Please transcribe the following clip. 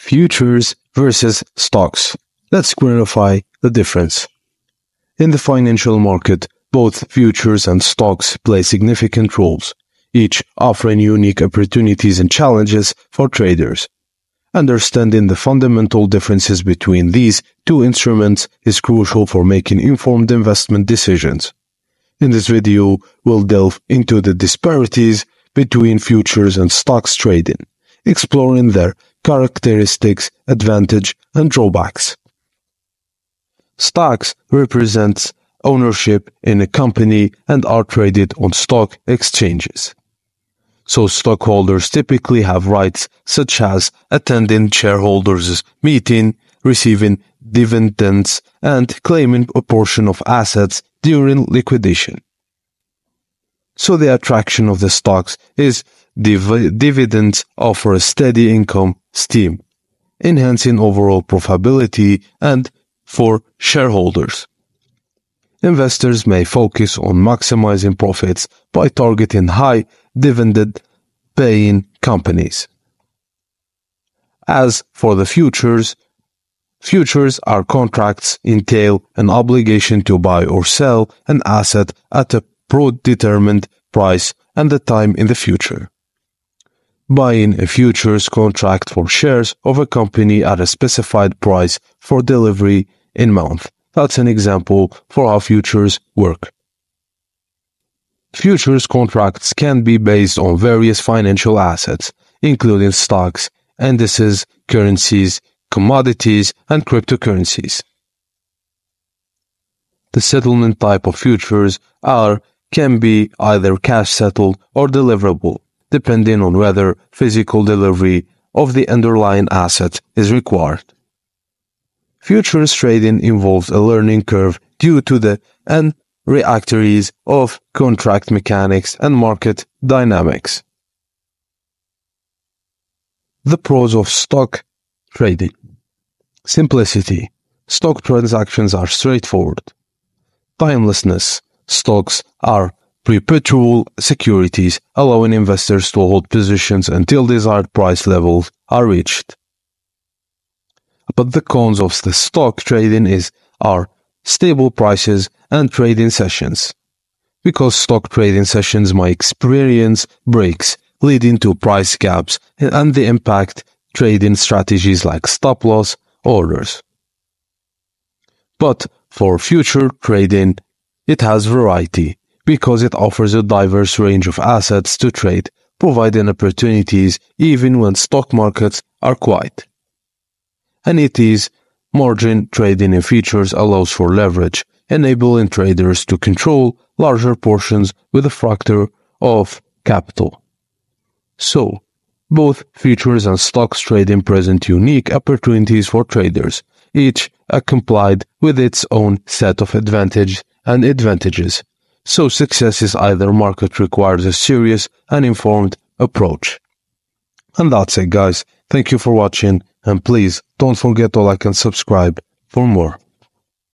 Futures versus stocks. Let's clarify the difference. In the financial market, both futures and stocks play significant roles, each offering unique opportunities and challenges for traders. Understanding the fundamental differences between these two instruments is crucial for making informed investment decisions. In this video, we'll delve into the disparities between futures and stocks trading, exploring their characteristics, advantages, and drawbacks. Stocks represents ownership in a company and are traded on stock exchanges. So stockholders typically have rights such as attending shareholders' meeting, receiving dividends, and claiming a portion of assets during liquidation. So the attraction of the stocks is dividends offer a steady income stream, enhancing overall profitability and for shareholders. Investors may focus on maximizing profits by targeting high dividend-paying companies. As for the futures are contracts entail an obligation to buy or sell an asset at a predetermined price and the time in the future. Buying a futures contract for shares of a company at a specified price for delivery in month. That's an example for how futures work. Futures contracts can be based on various financial assets, including stocks, indices, currencies, commodities, and cryptocurrencies. The settlement type of futures can be either cash settled or deliverable, depending on whether physical delivery of the underlying asset is required. Futures trading involves a learning curve due to the realities of contract mechanics and market dynamics. The pros of stock trading. Simplicity. Stock transactions are straightforward. Timelessness. Stocks are perpetual securities, allowing investors to hold positions until desired price levels are reached. But the cons of the stock trading are stable prices and trading sessions. Because stock trading sessions might experience breaks, leading to price gaps and the impact trading strategies like stop-loss orders. But for future trading, it has variety, because it offers a diverse range of assets to trade, providing opportunities even when stock markets are quiet. And it is margin trading in futures allows for leverage, enabling traders to control larger portions with a factor of capital. So, both futures and stocks trading present unique opportunities for traders, each accompanied with its own set of advantages. So success is either market requires a serious and informed approach. And that's it, guys. Thank you for watching, and please don't forget to like and subscribe for more.